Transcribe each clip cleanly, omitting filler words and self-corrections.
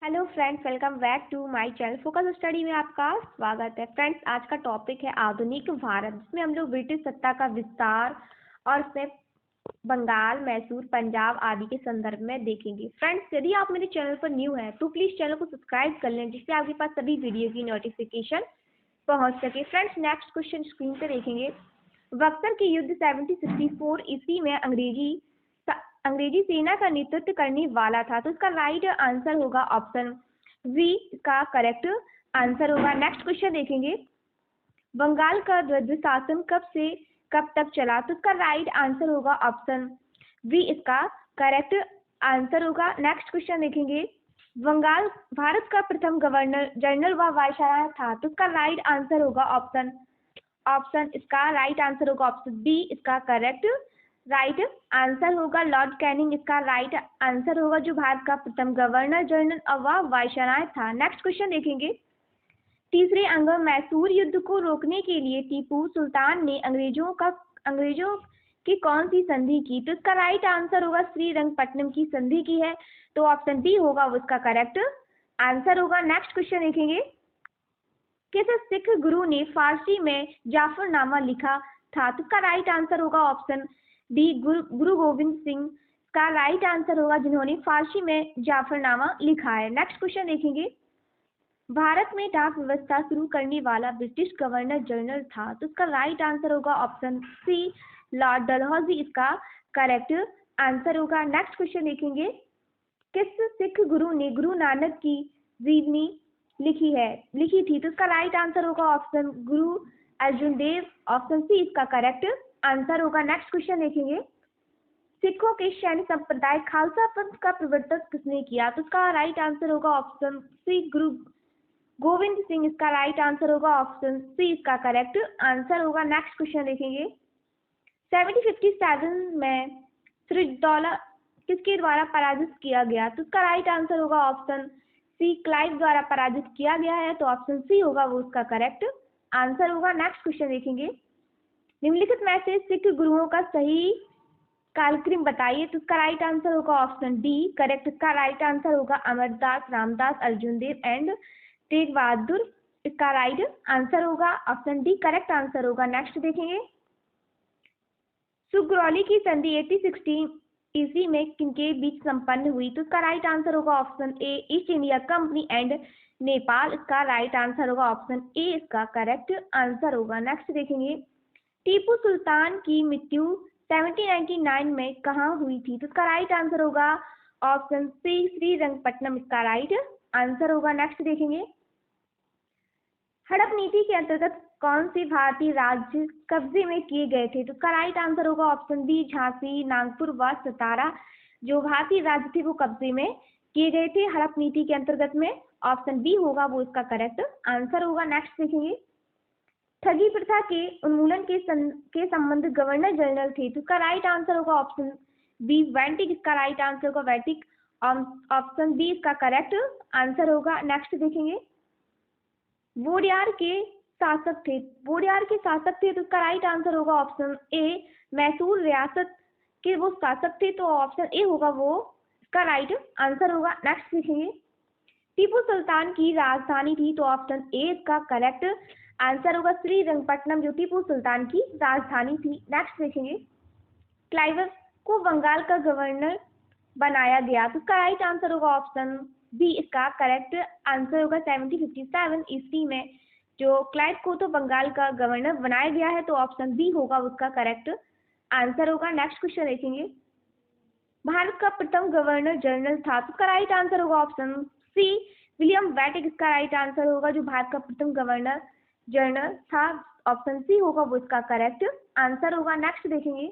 Hello friends, welcome back to my channel focus study में आपका स्वागत है। फ्रेंड्स, आज का टॉपिक है आधुनिक भारत, जिसमें हम लोग ब्रिटिश सत्ता का विस्तार और उसमें बंगाल, मैसूर, पंजाब आदि के संदर्भ में देखेंगे। फ्रेंड्स, यदि आप मेरे चैनल पर न्यू हैं तो प्लीज़ चैनल को सब्सक्राइब कर लें, जिससे आपके पास सभी वीडियो की नोटिफिकेशन पहुँच सके। फ्रेंड्स, नेक्स्ट क्वेश्चन स्क्रीन पर देखेंगे। बक्सर के युद्ध 1764 ईस्वी में अंग्रेजी सेना का नेतृत्व करने वाला था, तो इसका राइट आंसर होगा ऑप्शन वी, का करेक्ट आंसर होगा। नेक्स्ट क्वेश्चन देखेंगे। बंगाल का द्वंद्व शासन कब से कब तक चला, तो इसका राइट आंसर होगा ऑप्शन बी, इसका करेक्ट आंसर होगा। नेक्स्ट क्वेश्चन देखेंगे। बंगाल भारत का प्रथम गवर्नर जनरल व वायसराय था, तो इसका राइट आंसर होगा ऑप्शन इसका राइट आंसर होगा ऑप्शन बी, इसका करेक्ट राइट आंसर होगा लॉर्ड कैनिंग, इसका राइट आंसर होगा, जो भारत का प्रथम गवर्नर जनरल व वायसराय था। नेक्स्ट क्वेश्चन देखेंगे। तीसरे अंग मैसूर युद्ध को रोकने के लिए टीपू सुल्तान ने अंग्रेजों की कौन सी संधि की, तो इसका राइट आंसर होगा श्रीरंगपट्टनम की संधि की है, तो ऑप्शन बी होगा वो इसका करेक्ट आंसर होगा। नेक्स्ट क्वेश्चन देखेंगे। किस सिख गुरु ने फारसी में जाफरनामा लिखा था, तो इसका राइट आंसर होगा ऑप्शन डी, गुरु गोविंद सिंह का राइट आंसर होगा, जिन्होंने फारसी में जाफरनामा लिखा है। नेक्स्ट क्वेश्चन देखेंगे। भारत में डाक व्यवस्था शुरू करने वाला ब्रिटिश गवर्नर जनरल था, तो इसका राइट आंसर होगा ऑप्शन सी, लॉर्ड डलहौजी, इसका करेक्ट आंसर होगा। नेक्स्ट क्वेश्चन देखेंगे। किस सिख गुरु ने गुरु नानक की जीवनी लिखी थी, तो इसका राइट आंसर होगा ऑप्शन गुरु अर्जुन देव, ऑप्शन सी, इसका करेक्ट आंसर होगा। नेक्स्ट क्वेश्चन देखेंगे। सिखों के सैन्य संप्रदाय खालसा पंथ का प्रवर्तन किसने किया, तो इसका राइट आंसर होगा ऑप्शन सी, गुरु गोविंद सिंह, इसका राइट आंसर होगा ऑप्शन सी, इसका करेक्ट आंसर होगा। नेक्स्ट क्वेश्चन देखेंगे। 1757 में सिराजउद्दौला किसके द्वारा पराजित किया गया, तो इसका राइट आंसर होगा ऑप्शन सी, क्लाइव द्वारा पराजित किया गया है, तो ऑप्शन सी होगा वो उसका करेक्ट आंसर होगा। नेक्स्ट क्वेश्चन देखेंगे। निम्नलिखित में से सिख गुरुओं का सही कालक्रम बताइए, तो इसका राइट आंसर होगा ऑप्शन डी, करेक्ट, इसका राइट आंसर होगा अमरदास, रामदास, अर्जुन देव एंड तेग बहादुर, इसका राइट आंसर होगा ऑप्शन डी, करेक्ट आंसर होगा। नेक्स्ट देखेंगे। सुगरौली की संधि 1816 ईस्वी में किनके बीच संपन्न हुई, तो इसका राइट आंसर होगा option A, east India company and Nepal, इसका राइट आंसर होगा ऑप्शन ए, इसका करेक्ट आंसर होगा। नेक्स्ट देखेंगे। टीपू सुल्तान की मृत्यु 1799 में कहाँ हुई थी, तो इसका राइट आंसर होगा ऑप्शन सी, श्रीरंगपट्टनम, इसका राइट आंसर होगा। नेक्स्ट देखेंगे। हड़प नीति के अंतर्गत कौन से भारतीय राज्य कब्जे में किए गए थे, तो इसका राइट आंसर होगा ऑप्शन बी, झांसी, नागपुर व सतारा, जो भारतीय राज्य थे वो कब्जे में किए गए थे हड़प नीति के अंतर्गत में, ऑप्शन बी होगा वो इसका करेक्ट आंसर होगा। नेक्स्ट देखेंगे। ठगी प्रथा के उन्मूलन के संबंधित गवर्नर जनरल थे, तो इसका राइट आंसर होगा ऑप्शन बी, वेंटिक, इसका राइट आंसर होगा वेंटिक, ऑप्शन बी इसका करेक्ट आंसर होगा। नेक्स्ट देखेंगे। वोडियार के शासक थे, तो इसका राइट आंसर होगा ऑप्शन ए, मैसूर रियासत के वो शासक थे, तो ऑप्शन ए होगा वो इसका राइट आंसर होगा। नेक्स्ट देखेंगे। टीपू सुल्तान की राजधानी थी, तो ऑप्शन ए इसका करेक्ट आंसर होगा श्रीरंगपट्टनम, जो टीपू सुल्तान की राजधानी थी। नेक्स्ट देखेंगे। क्लाइव को बंगाल का गवर्नर बनाया गया, तो इसका राइट आंसर होगा ऑप्शन बी, इसका करेक्ट आंसर होगा 1757 ईस्वी में जो क्लाइव को तो बंगाल का गवर्नर बनाया गया है, तो ऑप्शन बी होगा उसका करेक्ट आंसर होगा। नेक्स्ट क्वेश्चन देखेंगे। भारत का प्रथम गवर्नर जनरल था, तो इसका राइट आंसर होगा ऑप्शन सी, विलियम बेंटिक, इसका राइट आंसर होगा, जो भारत का प्रथम गवर्नर जनरल था, ऑप्शन सी होगा वो इसका करेक्ट आंसर होगा। नेक्स्ट देखेंगे।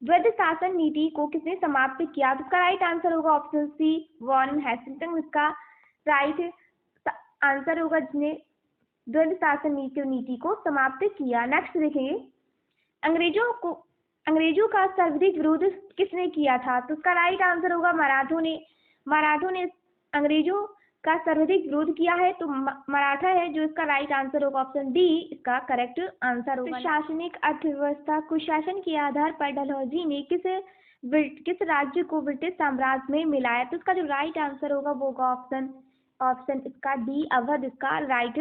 द्वैध शासन नीति को किसने समाप्त किया, तो इसका राइट आंसर होगा ऑप्शन सी, वॉरेन हेस्टिंग्स, इसका राइट आंसर होगा, जिसने द्वैध शासन नीति को समाप्त किया। नेक्स्ट देखेंगे। अंग्रेजों का सर्वाधिक विरोध किसने किया था, तो इसका राइट आंसर होगा मराठों ने अंग्रेजों का सर्वाधिक विरोध किया है, तो मराठा है, जो इसका राइट आंसर होगा ऑप्शन डी, इसका करेक्ट आंसर होगा। प्रशासनिक अर्थव्यवस्था कुशासन के आधार पर डलहौजी ने किस किस राज्य को ब्रिटिश साम्राज्य में मिलाया? तो इसका जो राइट आंसर होगा वो होगा ऑप्शन ऑप्शन इसका डी, अवध इसका राइट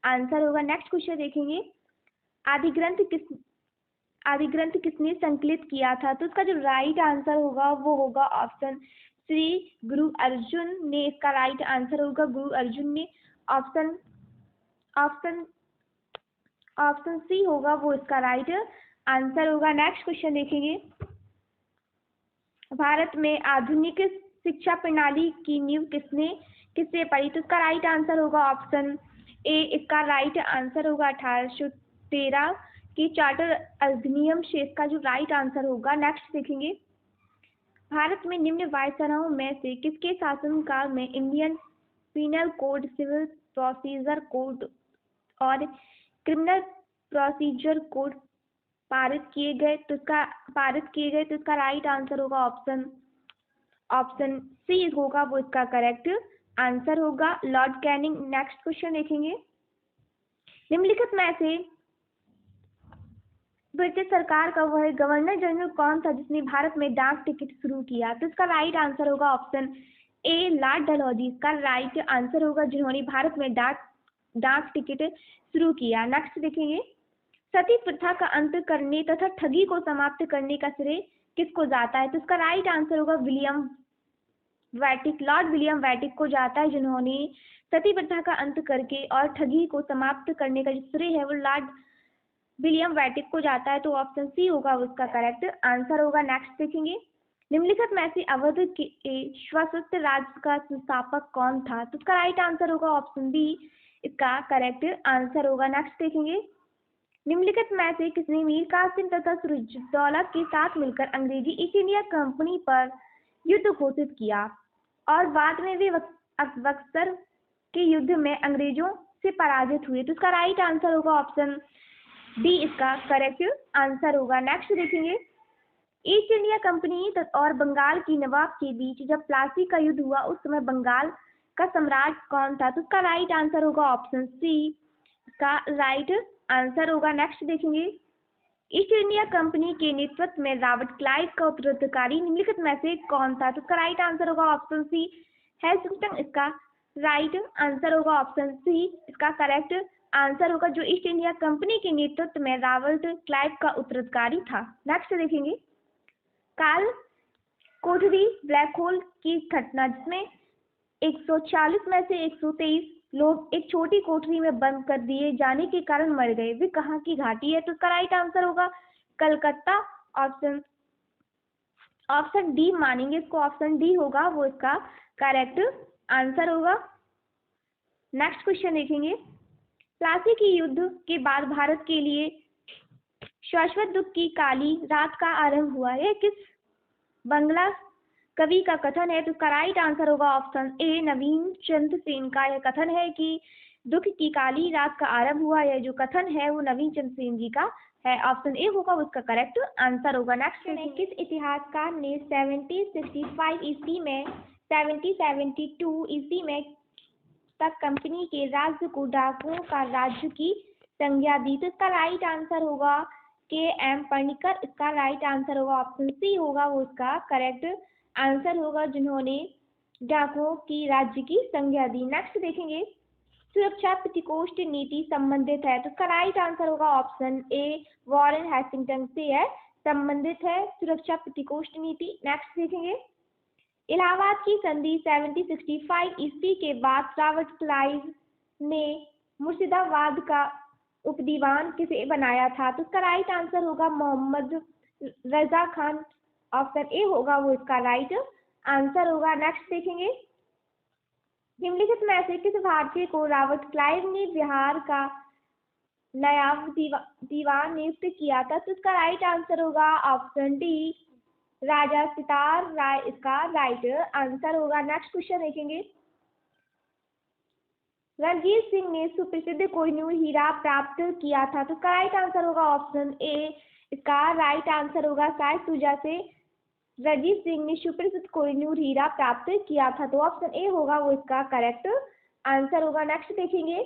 आंसर होगा। नेक्स्ट क्वेश्चन देखेंगे, आदि ग्रंथ किसने संकलित किया था? तो इसका जो राइट आंसर होगा वो होगा ऑप्शन श्री गुरु अर्जुन ने। इसका राइट आंसर होगा गुरु अर्जुन ने। ऑप्शन ऑप्शन ऑप्शन सी होगा वो इसका राइट आंसर होगा। नेक्स्ट क्वेश्चन देखेंगे, भारत में आधुनिक शिक्षा प्रणाली की नींव किससे पड़ी? तो इसका राइट आंसर होगा ऑप्शन ए, इसका राइट आंसर होगा 1813 की चार्टर अधिनियम से इसका जो राइट आंसर होगा। नेक्स्ट देखेंगे, भारत में निम्न वायुसेनाओं में से किसके शासनकाल में Indian penal code, civil procedure code और क्रिमिनल प्रोसीजर कोड पारित किए गए? तो इसका राइट आंसर होगा ऑप्शन सी होगा वो इसका करेक्ट आंसर होगा, लॉर्ड कैनिंग। नेक्स्ट क्वेश्चन देखेंगे, निम्नलिखित में से ब्रिटिश सरकार का वह गवर्नर जनरल कौन था जिसने भारत में डाक टिकट शुरू किया? तो इसका राइट आंसर होगा ऑप्शन ए, लॉर्ड डलहौजी इसका राइट आंसर होगा, जिन्होंने भारत में डाक टिकट शुरू किया। नेक्स्ट देखेंगे, सती प्रथा का अंत करने तथा ठगी को समाप्त करने का श्रेय किसको जाता है? तो इसका राइट आंसर होगा लॉर्ड विलियम वैटिक को जाता है, जिन्होंने सती प्रथा का अंत करके और ठगी को समाप्त करने का जो श्रेय है वो लॉर्ड विलियम वैटिक को जाता है। तो ऑप्शन सी होगा उसका करेक्ट आंसर होगा। नेक्स्ट देखेंगे, निम्नलिखित में से अवध के शाश्वत राज्य का संस्थापक कौन था? तो इसका राइट आंसर होगा ऑप्शन बी, इसका करेक्ट आंसर होगा। नेक्स्ट देखेंगे, निम्नलिखित में से किसने मीर कासिम तथा सिराजुद्दौला के साथ मिलकर अंग्रेजी ईस्ट इंडिया कंपनी पर युद्ध घोषित किया और बाद में वे बक्सर के युद्ध में अंग्रेजों से पराजित हुए? तो इसका राइट आंसर होगा ऑप्शन डी, इसका करेक्ट आंसर होगा। नेक्स्ट देखेंगे, ईस्ट इंडिया कंपनी और बंगाल की नवाब के बीच जब प्लासी का युद्ध हुआ उस समय बंगाल का सम्राट कौन था? तो उसका राइट आंसर होगा ऑप्शन सी, इसका राइट आंसर होगा। नेक्स्ट देखेंगे, ईस्ट इंडिया कंपनी के नेतृत्व में रॉबर्ट क्लाइव का उत्तराधिकारी निम्नलिखित में से कौन था? तो इसका राइट आंसर होगा ऑप्शन सी, हेस्टिंग्स इसका राइट आंसर होगा ऑप्शन सी, इसका करेक्ट आंसर होगा, जो ईस्ट इंडिया कंपनी के नेतृत्व में रॉबर्ट क्लाइव का उत्तराधिकारी था। नेक्स्ट देखेंगे, काल कोठरी ब्लैक होल की घटना जिसमें 140 में से 123 लोग एक छोटी कोठरी में बंद कर दिए जाने के कारण मर गए, वे कहाँ की घाटी है? तो इसका राइट आंसर होगा कलकत्ता। ऑप्शन डी मानेंगे इसको, ऑप्शन डी होगा वो इसका करेक्ट आंसर होगा। नेक्स्ट क्वेश्चन देखेंगे, प्लासी के युद्ध के बाद भारत के लिए शाश्वत दुख की काली रात का आरंभ हुआ, यह किस बंगला कवि का कथन है? तो इसका राइट आंसर होगा ऑप्शन ए, नवीन चंद्र सेन का यह कथन है कि दुख की काली रात का आरंभ हुआ। यह जो कथन है वो नवीन चंद्र सेन जी का है, ऑप्शन ए होगा उसका करेक्ट आंसर होगा। नेक्स्ट, किस इतिहासकार ने 1765 ईस्वी में 1772 ईस्वी में तक कंपनी के राज्य को डाकुओं का राज्य की संज्ञा दी? तो इसका राइट आंसर होगा के एम पर्णिकर, इसका राइट आंसर होगा ऑप्शन सी होगा वो इसका करेक्ट आंसर होगा, जिन्होंने डाकुओं की राज्य की संज्ञा दी। नेक्स्ट देखेंगे, सुरक्षा प्रतिकोष्ठ नीति संबंधित है, तो इसका राइट आंसर होगा ऑप्शन ए, वॉरेन हेस्टिंग्टन से है संबंधित है सुरक्षा प्रतिकोष्ठ नीति। नेक्स्ट देखेंगे, इलाहाबाद की संधि 1765 ईस्वी के बाद रॉबर्ट क्लाइव ने मुर्शिदाबाद का उपदीवान किसे बनाया था? तो इसका राइट आंसर होगा मोहम्मद रजा खान, ऑप्शन ए होगा वो इसका राइट आंसर होगा। नेक्स्ट देखेंगे, निम्नलिखित में से किस भारतीय को रॉबर्ट क्लाइव ने बिहार का नायब दीवान नियुक्त किया था? तो इसका राइट आंसर होगा ऑप्शन डी, राजा सितार राय इसका राइट आंसर होगा। नेक्स्ट क्वेश्चन देखेंगे, रणजीत सिंह ने सुप्रसिद्ध कोहिनूर हीरा प्राप्त किया था? तो इसका राइट आंसर होगा ऑप्शन ए, इसका राइट आंसर होगा शायद तुझा से रणजीत सिंह ने सुप्रसिद्ध कोहिनूर हीरा प्राप्त किया था, तो ऑप्शन ए होगा वो इसका करेक्ट आंसर होगा। नेक्स्ट देखेंगे,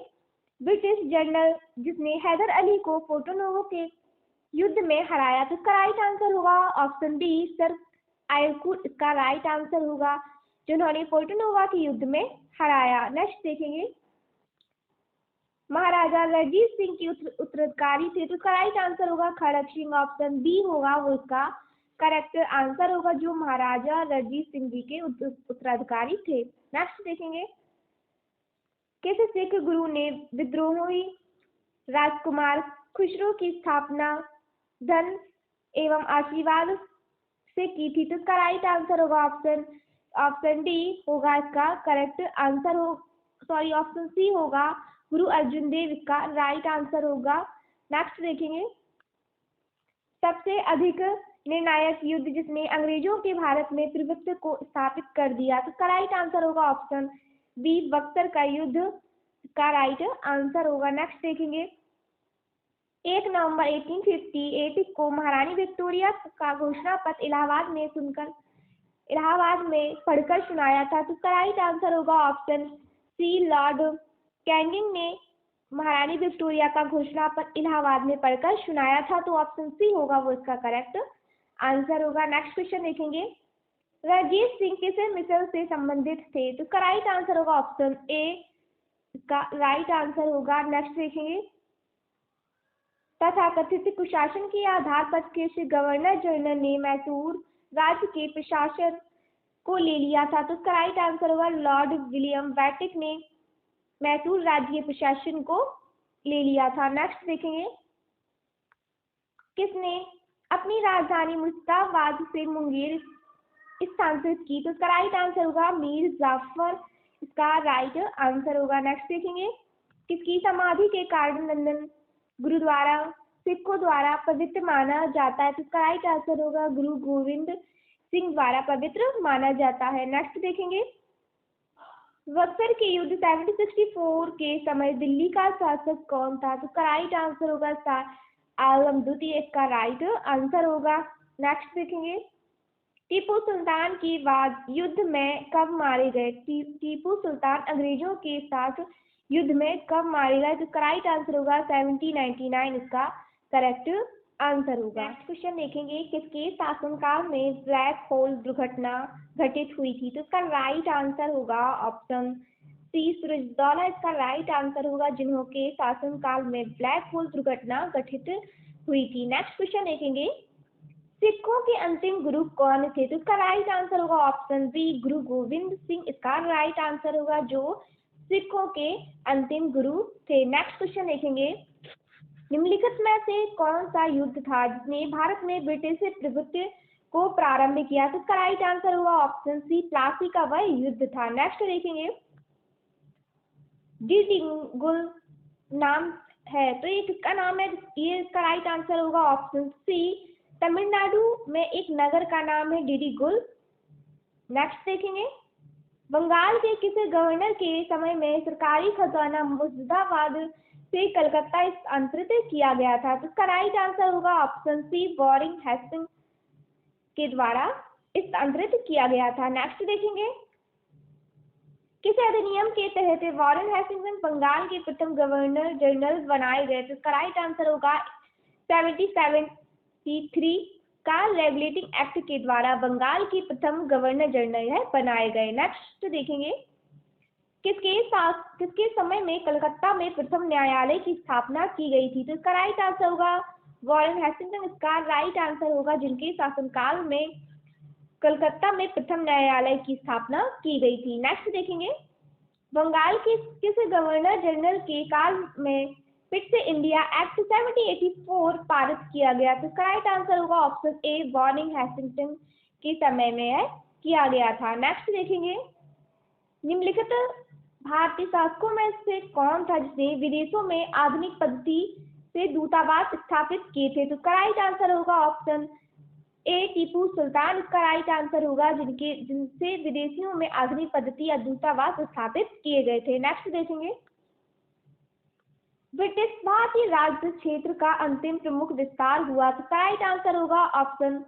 ब्रिटिश जनरल जिसने हैदर अली को पोर्टोनोवो के युद्ध में हराया, तो इसका राइट आंसर होगा ऑप्शन बी, सर आयरकुट इसका राइट आंसर होगा, जिन्होंने पोर्टनोवा के युद्ध में हराया। नेक्स्ट देखेंगे, महाराजा रणजीत सिंह के उत्तराधिकारी थे, तो इसका राइट आंसर होगा खड़क सिंह। ऑप्शन बी होगा वो इसका करेक्ट आंसर होगा, जो महाराजा रणजीत सिंह जी के उत्तराधिकारी थे। नेक्स्ट देखेंगे, किस सिख गुरु ने विद्रोही राजकुमार खुसरो की स्थापना धन एवं आशीर्वाद से की थी? तो इसका राइट आंसर होगा ऑप्शन डी होगा इसका करेक्ट आंसर हो, सॉरी ऑप्शन सी होगा गुरु अर्जुन देव इसका राइट आंसर होगा। नेक्स्ट देखेंगे, सबसे अधिक निर्णायक युद्ध जिसने अंग्रेजों के भारत में प्रभुत्व को स्थापित कर दिया, तो इसका राइट आंसर होगा ऑप्शन बी बक्सर का युद्ध का राइट आंसर होगा। नेक्स्ट देखेंगे, 1 नवंबर 1858 को महारानी विक्टोरिया का घोषणा पत्र इलाहाबाद में पढ़कर सुनाया था, तो इसका राइट आंसर होगा ऑप्शन सी लॉर्ड कैनिंग ने महारानी विक्टोरिया का घोषणा पत्र इलाहाबाद में पढ़कर सुनाया था, तो ऑप्शन सी होगा वो इसका करेक्ट आंसर होगा। नेक्स्ट क्वेश्चन देखेंगे, रणजीत सिंह किस मिसल से संबंधित थे? तो इसका राइट आंसर होगा ऑप्शन ए इसका राइट आंसर होगा। नेक्स्ट देखेंगे, तथाकथित कुशासन के आधार पर किस गवर्नर जनरल ने मैसूर राज्य के प्रशासन को ले लिया था? तो इसका राइट आंसर होगा लॉर्ड विलियम बेंटिक ने मैसूर राज्य के प्रशासन को ले लिया था। नेक्स्ट देखेंगे, किसने अपनी राजधानी मुर्शिदाबाद से मुंगेर स्थानांतरित की? तो इसका राइट आंसर होगा मीर जाफर इसका राइट आंसर होगा। नेक्स्ट देखेंगे, किसकी समाधि के कारण लंदन गुरुद्वारा सिखों द्वारा पवित्र माना जाता है? तो इसका राइट आंसर होगा गुरु गोविंद सिंह द्वारा पवित्र माना जाता है। नेक्स्ट देखेंगे, बक्सर के युद्ध 1764 के समय दिल्ली का शासक कौन था? तो इसका राइट आंसर होगा आलम द्वितीय इसका राइट आंसर होगा। नेक्स्ट देखेंगे, टीपू सुल्तान के बाद युद्ध में कब मारे गए? टीपू सुल्तान अंग्रेजों के साथ युद्ध में कब मारे गए? तो इसका राइट आंसर होगा 1799 इसका करेक्ट आंसर होगा। नेक्स्ट क्वेश्चन देखेंगे, किसके शासनकाल में ब्लैक होल दुर्घटना घटित हुई थी? तो इसका राइट आंसर होगा ऑप्शन सी सूरजदौला इसका राइट आंसर होगा, जिन्हों के शासनकाल में ब्लैक होल दुर्घटना घटित हुई थी। नेक्स्ट क्वेश्चन देखेंगे, सिखों के अंतिम गुरु कौन थे? तो इसका राइट आंसर होगा ऑप्शन बी गुरु गोविंद सिंह इसका राइट आंसर होगा, जो सिखों के अंतिम गुरु थे। नेक्स्ट क्वेश्चन देखेंगे, निम्नलिखित में से कौन सा युद्ध था जिसने भारत में ब्रिटिश प्रभुत्व को प्रारंभ किया? तो इसका राइट आंसर होगा ऑप्शन सी प्लासी का वह युद्ध था। नेक्स्ट देखेंगे, डिडिगुल नाम है, तो ये किसका नाम है? ये इसका राइट आंसर होगा ऑप्शन सी तमिलनाडु में एक नगर का नाम है डिडिगुल। नेक्स्ट देखेंगे, बंगाल के किस गवर्नर के समय में सरकारी खजाना मुर्शिदाबाद से कलकत्ता स्थानांतरित किया गया था? तो इसका राइट आंसर होगा ऑप्शन सी वॉरेन हेस्टिंग्स के द्वारा स्थानांतरित किया गया था। नेक्स्ट देखेंगे, किस अधिनियम के तहत वॉरेन हेस्टिंग्स बंगाल के प्रथम गवर्नर जनरल बनाए गए? तो इसका राइट आंसर होगा 1773 का रेगुलेटिंग एक्ट के द्वारा बंगाल के प्रथम गवर्नर जनरल बनाए गए। नेक्स्ट देखेंगे, किसके समय में कलकत्ता में प्रथम न्यायालय की स्थापना की गई थी? तो इसका राइट आंसर होगा वॉरेन हेस्टिंग्स इसका राइट आंसर होगा, जिनके शासनकाल में कलकत्ता में प्रथम न्यायालय की स्थापना की गई थी। नेक्स्ट देखेंगे, बंगाल के किस गवर्नर जनरल के काल में फिट इंडिया एक्ट 1784 पारित किया गया? तो इसका राइट आंसर होगा ऑप्शन ए वॉरेन हेस्टिंग्स के समय में है किया गया था। नेक्स्ट देखेंगे, निम्नलिखित भारतीय शासकों में से कौन था जिसने विदेशों में आधुनिक पद्धति से दूतावास स्थापित किए थे? तो इसका राइट आंसर होगा ऑप्शन ए टीपू सुल्तान इसका राइट आंसर होगा, जिनसे विदेशियों में आधुनिक पद्धति या दूतावास स्थापित किए गए थे। नेक्स्ट देखेंगे, ब्रिटिश भारतीय राज्य क्षेत्र का अंतिम प्रमुख विस्तार हुआ? तो राइट आंसर होगा ऑप्शन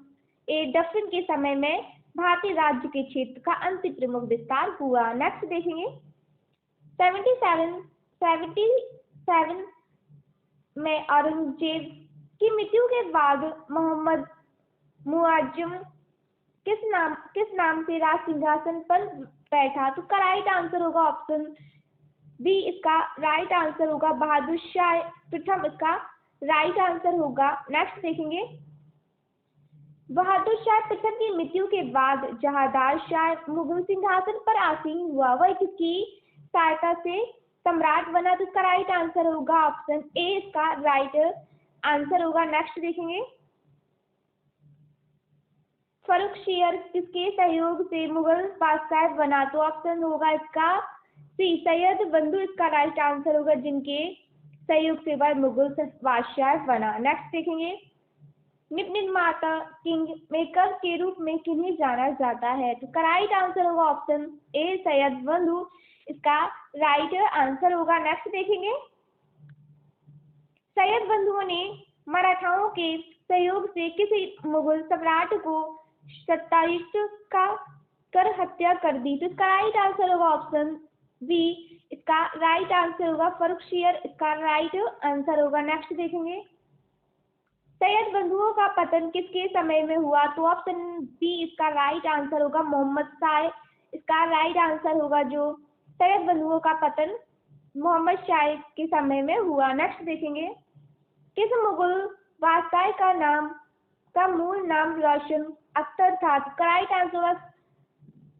ए डफरिन के समय में भारतीय राज्य के क्षेत्र का अंतिम प्रमुख विस्तार हुआ। नेक्स्ट देखेंगे, 77 में औरंगजेब की मृत्यु के बाद मोहम्मद मुआज्जम किस नाम से राज सिंहासन पर बैठा? तो इसका राइट आंसर होगा ऑप्शन बी, इसका राइट आंसर होगा बहादुर शाह प्रथम, इसका राइट आंसर होगा। नेक्स्ट देखेंगे, बहादुर शाह प्रथम की मृत्यु के बाद जहांदार शाह मुगल सिंहासन पर आसीन हुआ, वह किसकी सहायता से सम्राट बना? तो इसका राइट आंसर होगा ऑप्शन ए, इसका राइट आंसर होगा। नेक्स्ट देखेंगे, फर्रुखशियर किसके सहयोग से मुगल बादशाह बना? तो ऑप्शन होगा इसका सी, सैयद बंधु, इसका राइट आंसर होगा, जिनके सहयोग से वह मुगल बादशाह बना। नेक्स्ट देखेंगे, निर्माता किंग मेकर के रूप में किन्हें जाना जाता है? तो राइट आंसर होगा ऑप्शन ए, सैयद बंधु, इसका राइट आंसर होगा। नेक्स्ट देखेंगे, सैयद बंधुओं ने मराठाओं के सहयोग से किसी मुगल सम्राट को सत्याग्रह का कर हत्या कर दी? तो इसका राइट आंसर होगा ऑप्शन बी, इसका राइट आंसर होगा फर्रुखशियर, इसका राइट आंसर होगा। नेक्स्ट देखेंगे, सैयद बंधुओं का पतन किसके समय में हुआ? तो ऑप्शन बी, इसका राइट आंसर होगा मोहम्मद शाह, इसका राइट आंसर होगा, जो सैयद बंधुओं का पतन मोहम्मद शाह के समय में हुआ। नेक्स्ट देखेंगे, किस मुगल बादशाह का मूल नाम रोशन अख्तर था? तो राइट आंसर होगा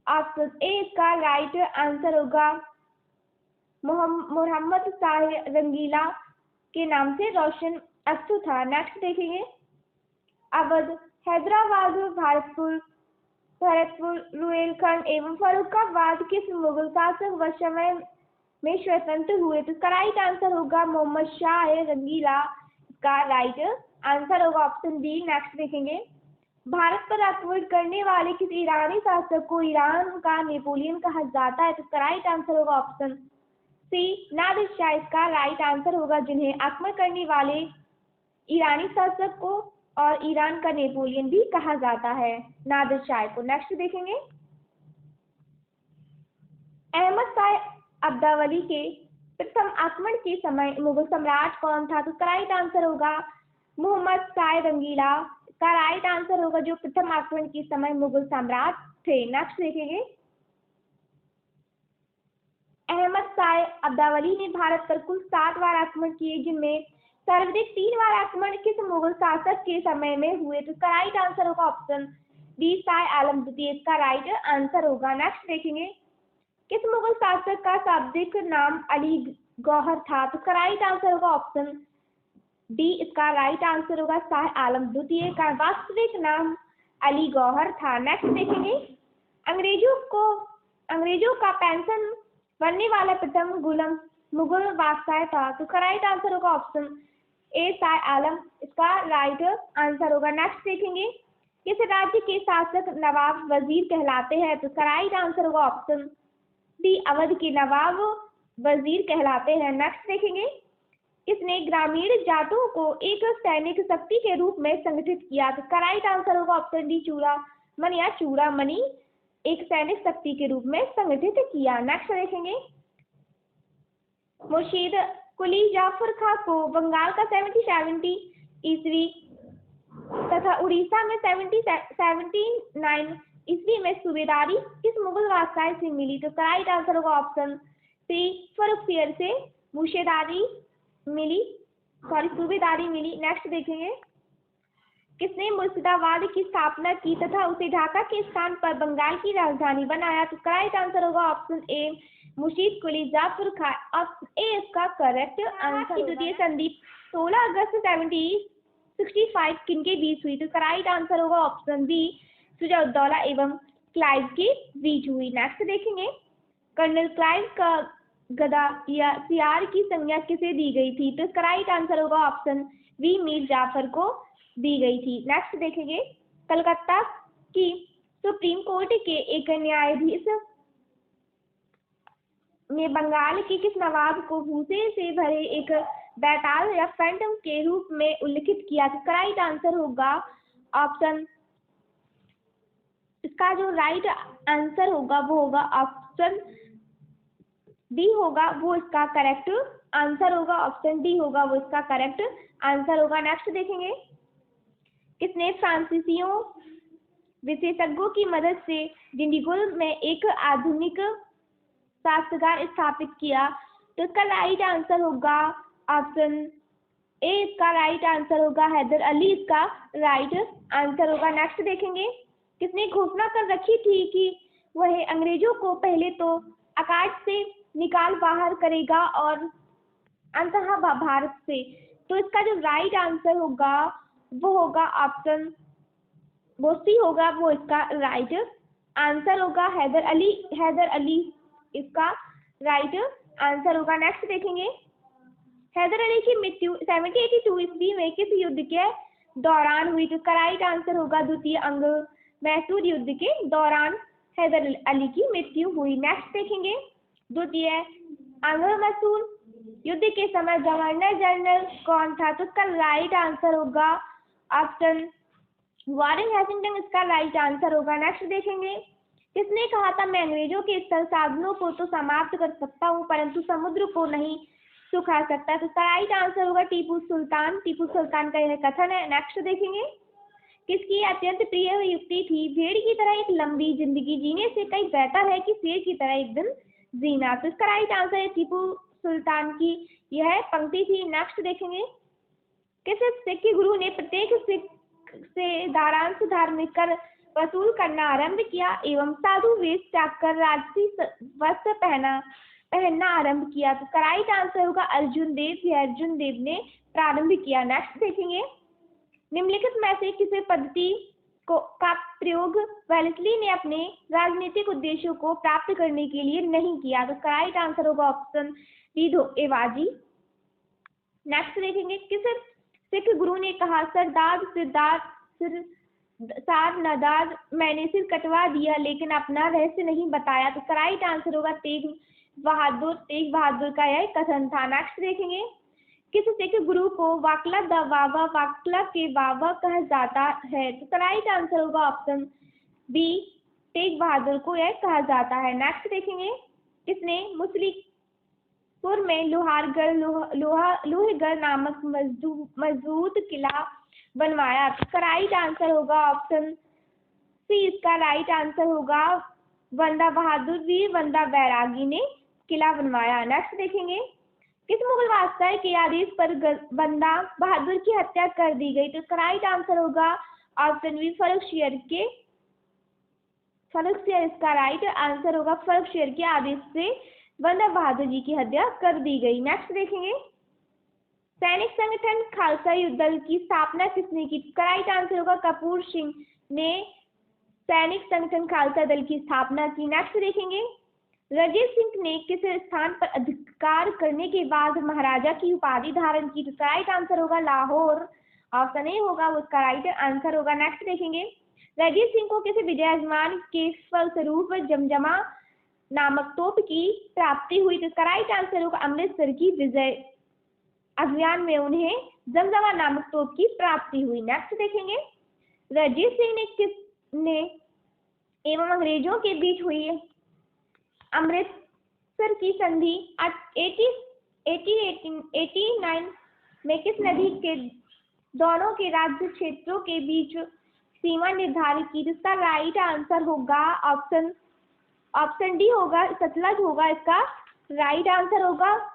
ऑप्शन ए, इसका राइट आंसर होगा मोहम्मद शाह रंगीला के नाम से रोशन अख्तर था। नेक्स्ट देखेंगे, अवध, हैदराबाद, भरतपुर, रुहेलखंड एवं फर्रुखाबाद किस मुगल शासक व समय में स्वतंत्र हुए? तो इसका राइट आंसर होगा मोहम्मद शाह रंगीला, इसका राइट आंसर होगा ऑप्शन बी। नेक्स्ट देखेंगे, भारत पर आक्रमण करने वाले किसी ईरानी शासक को ईरान का नेपोलियन कहा जाता है? तो इसका राइट आंसर होगा ऑप्शन सी, नादिर शाह, इसका राइट आंसर होगा, जिन्हें आक्रमण करने वाले ईरानी शासक को और ईरान का नेपोलियन भी कहा जाता है, नादिर शाह को। नेक्स्ट देखेंगे, अहमद शाह अब्दावली के प्रथम आक्रमण के समय मुगल सम्राट कौन था? तो राइट आंसर होगा मोहम्मद शाह रंगीला, इसका राइट आंसर होगा, जो प्रथम आक्रमण के समय मुगल सम्राट थे। नेक्स्ट देखेंगे, अहमद शाह अब्दावली ने भारत पर कुल 7 बार आक्रमण किए, जिनमें सर्वाधिक 3 बार आक्रमण किस मुगल शासक के समय में हुए? तो इसका राइट आंसर होगा ऑप्शन बी, शाह आलम द्वितीय, इसका राइट आंसर होगा। नेक्स्ट देखेंगे, किस मुगल शासक का शाब्दिक नाम अली गौहर था? तो इसका राइट आंसर होगा ऑप्शन डी, इसका राइट आंसर होगा, शाह आलम द्वितीय का वास्तविक नाम अली गौहर था। नेक्स्ट देखेंगे, अंग्रेजों का पेंशन बनने वाला प्रथम मुगल बादशाह था? तो राइट आंसर होगा ऑप्शन ए, शाह आलम, इसका राइट आंसर होगा। नेक्स्ट देखेंगे, किस राज्य के शासक नवाब वजीर कहलाते हैं? तो राइट आंसर होगा ऑप्शन डी, अवध के नवाब वजीर कहलाते हैं। नेक्स्ट देखेंगे, किसने ग्रामीण जाटों को एक सैनिक शक्ति के रूप में संगठित किया? तो राइट आंसर होगा ऑप्शन डी, चूड़ामणि या चूड़ामणि एक सैनिक शक्ति के रूप में संगठित किया। नेक्स्ट देखेंगे, मुर्शीद कुली जाफर खां को बंगाल का 1770 ईस्वी तथा उड़ीसा में 1779 ईस्वी में सूबेदारी किस मुगल बादशाह से मिली? तो राइट आंसर होगा ऑप्शन सी, फर्रुखशियर से सूबेदारी मिली। नेक्स्ट देखेंगे, किसने मुर्शिदाबाद की स्थापना की तथा उसे ढाका के स्थान पर बंगाल की राजधानी बनाया? तो राइट आंसर होगा option A, Murshid Quli Jafar Khan, option A इसका करेक्ट आंसर। द्वितीय संधि 16 अगस्त 1765 किनके बीच हुई? तो राइट आंसर होगा ऑप्शन बी, शुजा-उद-दौला एवं क्लाइव के बीच हुई। नेक्स्ट देखेंगे, कर्नल क्लाइव का गदा या सियार की संज्ञा किसे दी गई थी? तो इसका राइट आंसर होगा ऑप्शन बी, मीर जाफर को दी गई थी। नेक्स्ट देखेंगे, कलकत्ता की सुप्रीम कोर्ट के एक न्यायाधीश ने बंगाल के किस नवाब को भूसे से भरे एक बैताल या फैंटम के रूप में उल्लेखित किया? तो राइट आंसर होगा ऑप्शन, इसका जो राइट आंसर होगा वो होगा ऑप्शन डी होगा, वो इसका करेक्ट आंसर होगा, ऑप्शन डी होगा वो इसका करेक्ट आंसर होगा। नेक्स्ट देखेंगे, किसने फ्रांसीसियों विशेषज्ञों की मदद से डिंडीगुल में एक आधुनिक शस्त्रागार स्थापित किया। तो इसका राइट आंसर होगा ऑप्शन ए। इसका राइट आंसर होगा हैदर अली, इसका राइट आंसर होगा। नेक्स्ट देखेंगे, किसने घोषणा कर रखी थी कि वह अंग्रेजों को पहले तो आकाश से निकाल बाहर करेगा और अंततः भारत से। तो इसका जो राइट आंसर होगा वो होगा ऑप्शन वो सी होगा, वो इसका राइट आंसर होगा। हैदर अली इसका राइट आंसर होगा। नेक्स्ट देखेंगे, हैदर अली की मृत्यु 1782 ईस्वी में किस युद्ध के दौरान हुई? तो इसका राइट आंसर होगा द्वितीय अंग मैसूर युद्ध के दौरान हैदर अली की मृत्यु हुई। नेक्स्ट देखेंगे, द्वितीय अंग मैसूर युद्ध के समय गवर्नर जनरल कौन था? तो इसका राइट आंसर होगा ऑप्शन वॉरेन हेस्टिंग्स, इसका राइट आंसर होगा। नेक्स्ट देखेंगे, किसने कहा था मैं अंग्रेजों के स्थल साधनों को तो समाप्त कर सकता हूँ परंतु समुद्र को नहीं सुखा सकता? तो इसका राइट आंसर होगा टीपू सुल्तान। टीपू सुल्तान का यह कथन है। नेक्स्ट देखेंगे, किसकी अत्यंत प्रिय युक्ति थी? भेड़ की तरह एक लंबी जिंदगी जीने से कहीं बेहतर है कि शेर की तरह एक दिन जीना। तो इसका राइट आंसर है टीपू सुल्तान की यह पंक्ति थी। नेक्स्ट देखेंगे, किस सिख गुरु ने प्रत्येक सिख से दारांश धार्मिक कर वसूल करना आरंभ किया एवं साधु वेश त्याग कर राजसी वस्त्र पहनना आरंभ किया? तो राइट आंसर होगा अर्जुन देव। यह अर्जुन देव ने प्रारंभ किया। नेक्स्ट देखेंगे, निम्नलिखित में से किसी पद्धति का प्रयोग वेलेस्ली ने अपने राजनीतिक उद्देश्यों को प्राप्त करने के लिए नहीं किया? तो राइट आंसर होगा ऑप्शन डी धोखेबाजी। नेक्स्ट देखेंगे, किस सिख गुरु ने कहा सारनादार मैंने सिर कटवा दिया लेकिन अपना रहस्य नहीं बताया? तो राइट आंसर होगा तेग बहादुर का यह कथन था। नेक्स्ट देखेंगे, किस सिख गुरु को वाकला के बाबा कहा जाता है? तो राइट आंसर होगा ऑप्शन बी, तेग बहादुर को यह कहा जाता है। नेक्स्ट देखेंगे, किसने मुसलिकपुर में लोहगढ़ नामक मजबूत किला बनवाया? तो राइट आंसर होगा ऑप्शन सी, इसका राइट आंसर होगा बंदा बहादुर वीर बंदा बैरागी ने किला बनवाया। नेक्स्ट देखेंगे, किस मुगल बादशाह के आदेश पर बंदा बहादुर की हत्या कर दी गई? तो राइट आंसर होगा ऑप्शन बी, फर्रुखशियर। इसका राइट आंसर होगा फर्रुखशियर के आदेश से बंदा बहादुर जी की हत्या कर दी गई। नेक्स्ट देखेंगे, सैनिक संगठन खालसा युद्ध दल की स्थापना किसने की? राइट आंसर होगा कपूर सिंह ने सैनिक संगठन खालसा दल की स्थापना की। नेक्स्ट देखेंगे, रणजीत सिंह ने किस स्थान पर अधिकार करने के बाद महाराजा की उपाधि धारण की? तो राइट आंसर होगा लाहौर। ऑप्शन ए होगा, वो उसका राइट आंसर होगा। नेक्स्ट देखेंगे, रणजीत सिंह को किस विजयमान के फलस्वरूप जमजमा नामक तोप की प्राप्ति हुई? तो इसका राइट आंसर होगा अमृतसर की विजय अभियान में उन्हें जमजमा नामक तोप की प्राप्ति हुई। नेक्स्ट देखेंगे, रणजीत सिंह ने एवं अंग्रेजों के बीच हुई अमृतसर की संधि 1889 में किस नदी के दोनों के राज्य क्षेत्रों के बीच सीमा निर्धारित की? इसका राइट आंसर होगा ऑप्शन डी होगा, सतलज होगा इसका राइट आंसर होगा।